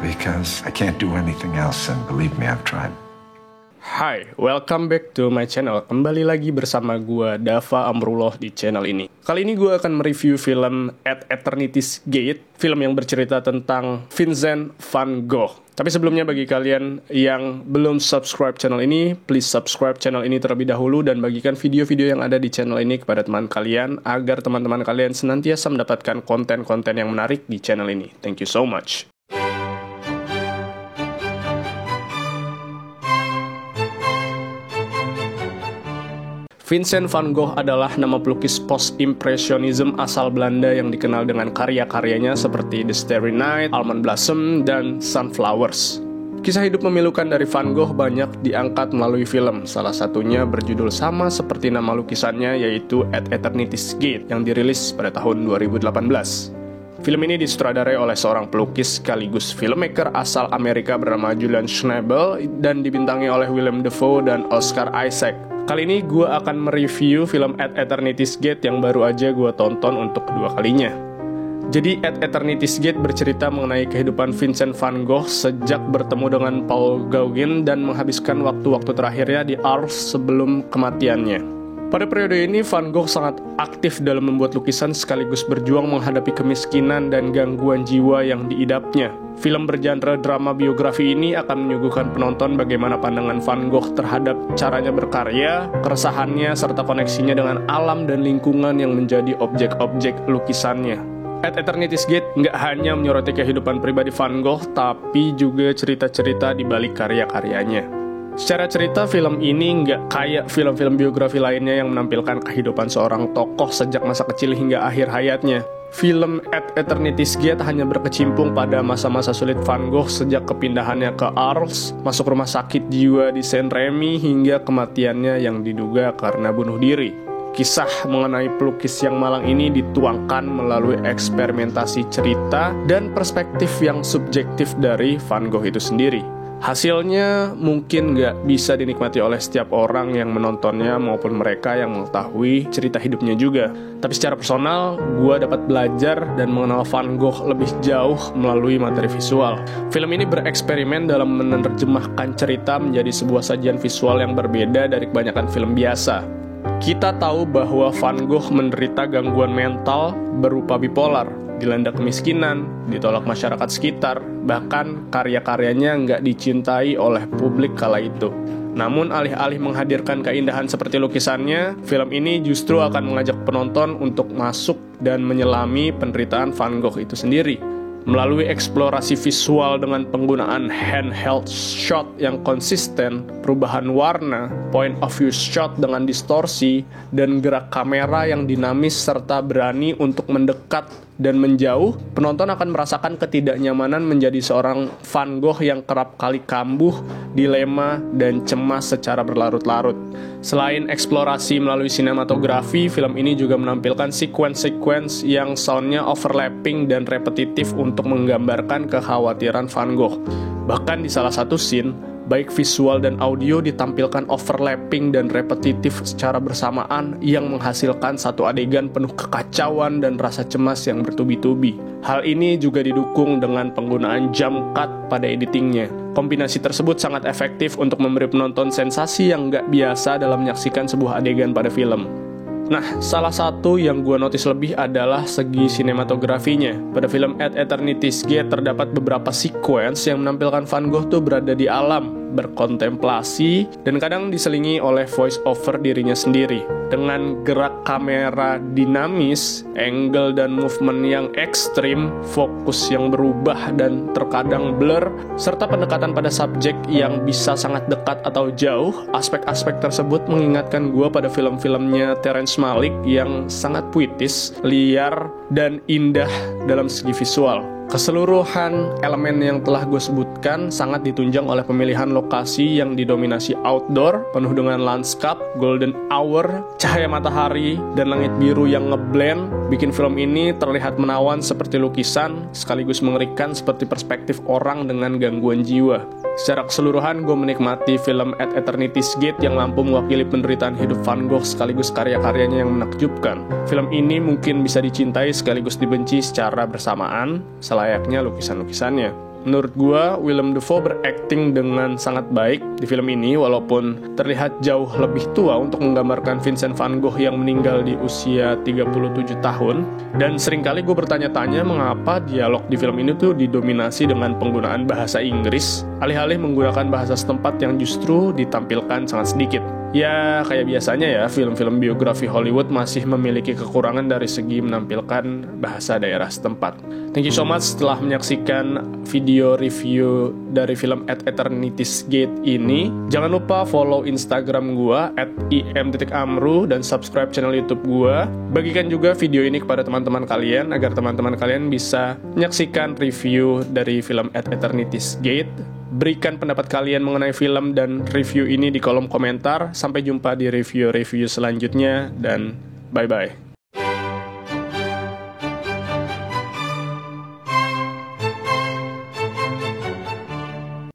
because I can't do anything else, and believe me, I've tried. Hai, welcome back to my channel. Kembali lagi bersama gue, Dava Amrullah, di channel ini. Kali ini gue akan mereview film At Eternity's Gate, film yang bercerita tentang Vincent van Gogh. Tapi sebelumnya, bagi kalian yang belum subscribe channel ini, please subscribe channel ini terlebih dahulu dan bagikan video-video yang ada di channel ini kepada teman kalian agar teman-teman kalian senantiasa mendapatkan konten-konten yang menarik di channel ini. Thank you so much. Vincent van Gogh adalah nama pelukis post-impressionism asal Belanda yang dikenal dengan karya-karyanya seperti The Starry Night, Almond Blossom, dan Sunflowers. Kisah hidup memilukan dari Van Gogh banyak diangkat melalui film, salah satunya berjudul sama seperti nama lukisannya, yaitu At Eternity's Gate, yang dirilis pada tahun 2018. Film ini disutradarai oleh seorang pelukis sekaligus filmmaker asal Amerika bernama Julian Schnabel dan dibintangi oleh Willem Dafoe dan Oscar Isaac. Kali ini gue akan mereview film At Eternity's Gate yang baru aja gue tonton untuk kedua kalinya. Jadi At Eternity's Gate bercerita mengenai kehidupan Vincent van Gogh sejak bertemu dengan Paul Gauguin dan menghabiskan waktu-waktu terakhirnya di Arles sebelum kematiannya. Pada periode ini, Van Gogh sangat aktif dalam membuat lukisan sekaligus berjuang menghadapi kemiskinan dan gangguan jiwa yang diidapnya. Film bergenre drama biografi ini akan menyuguhkan penonton bagaimana pandangan Van Gogh terhadap caranya berkarya, keresahannya, serta koneksinya dengan alam dan lingkungan yang menjadi objek-objek lukisannya. At Eternity's Gate nggak hanya menyoroti kehidupan pribadi Van Gogh, tapi juga cerita-cerita di balik karya-karyanya. Secara cerita, film ini nggak kayak film-film biografi lainnya yang menampilkan kehidupan seorang tokoh sejak masa kecil hingga akhir hayatnya. Film At Eternity's Gate hanya berkecimpung pada masa-masa sulit Van Gogh sejak kepindahannya ke Arles, masuk rumah sakit jiwa di Saint-Rémy, hingga kematiannya yang diduga karena bunuh diri. Kisah mengenai pelukis yang malang ini dituangkan melalui eksperimentasi cerita dan perspektif yang subjektif dari Van Gogh itu sendiri. Hasilnya mungkin nggak bisa dinikmati oleh setiap orang yang menontonnya maupun mereka yang mengetahui cerita hidupnya juga. Tapi secara personal, gue dapat belajar dan mengenal Van Gogh lebih jauh melalui materi visual. Film ini bereksperimen dalam menerjemahkan cerita menjadi sebuah sajian visual yang berbeda dari kebanyakan film biasa. Kita tahu bahwa Van Gogh menderita gangguan mental berupa bipolar, dilanda kemiskinan, ditolak masyarakat sekitar, bahkan karya-karyanya nggak dicintai oleh publik kala itu. Namun alih-alih menghadirkan keindahan seperti lukisannya, film ini justru akan mengajak penonton untuk masuk dan menyelami penderitaan Van Gogh itu sendiri. Melalui eksplorasi visual dengan penggunaan handheld shot yang konsisten, perubahan warna, point of view shot dengan distorsi, dan gerak kamera yang dinamis serta berani untuk mendekat dan menjauh, penonton akan merasakan ketidaknyamanan menjadi seorang Van Gogh yang kerap kali kambuh, dilema, dan cemas secara berlarut-larut. Selain eksplorasi melalui sinematografi, film ini juga menampilkan sequence yang soundnya overlapping dan repetitif untuk menggambarkan kekhawatiran Van Gogh. Bahkan di salah satu scene, baik visual dan audio ditampilkan overlapping dan repetitif secara bersamaan yang menghasilkan satu adegan penuh kekacauan dan rasa cemas yang bertubi-tubi. Hal ini juga didukung dengan penggunaan jump cut pada editingnya. Kombinasi tersebut sangat efektif untuk memberi penonton sensasi yang nggak biasa dalam menyaksikan sebuah adegan pada film. Nah, salah satu yang gue notice lebih adalah segi sinematografinya. Pada film At Eternity's Gate terdapat beberapa sequence yang menampilkan Van Gogh tuh berada di alam, berkontemplasi, dan kadang diselingi oleh voice over dirinya sendiri. Dengan gerak kamera dinamis, angle dan movement yang ekstrim, fokus yang berubah dan terkadang blur, serta pendekatan pada subjek yang bisa sangat dekat atau jauh, aspek-aspek tersebut mengingatkan gue pada film-filmnya Terrence Malick yang sangat puitis, liar, dan indah dalam segi visual. Keseluruhan elemen yang telah gue sebutkan sangat ditunjang oleh pemilihan lokasi yang didominasi outdoor, penuh dengan lanskap, golden hour, cahaya matahari, dan langit biru yang ngeblend, bikin film ini terlihat menawan seperti lukisan, sekaligus mengerikan seperti perspektif orang dengan gangguan jiwa. Secara keseluruhan, gue menikmati film At Eternity's Gate yang mampu mewakili penderitaan hidup Van Gogh sekaligus karya-karyanya yang menakjubkan. Film ini mungkin bisa dicintai sekaligus dibenci secara bersamaan, selayaknya lukisan-lukisannya. Menurut gua, Willem Dafoe berakting dengan sangat baik di film ini, walaupun terlihat jauh lebih tua untuk menggambarkan Vincent van Gogh yang meninggal di usia 37 tahun. Dan seringkali gue bertanya-tanya mengapa dialog di film ini tuh didominasi dengan penggunaan bahasa Inggris, alih-alih menggunakan bahasa setempat yang justru ditampilkan sangat sedikit. Ya, kayak biasanya ya, film-film biografi Hollywood masih memiliki kekurangan dari segi menampilkan bahasa daerah setempat. Thank you so much telah menyaksikan video review dari film At Eternity's Gate ini. Jangan lupa follow Instagram gua @im.amru dan subscribe channel YouTube gua. Bagikan juga video ini kepada teman-teman kalian agar teman-teman kalian bisa menyaksikan review dari film At Eternity's Gate. Berikan pendapat kalian mengenai film dan review ini di kolom komentar. Sampai jumpa di review-review selanjutnya dan bye-bye.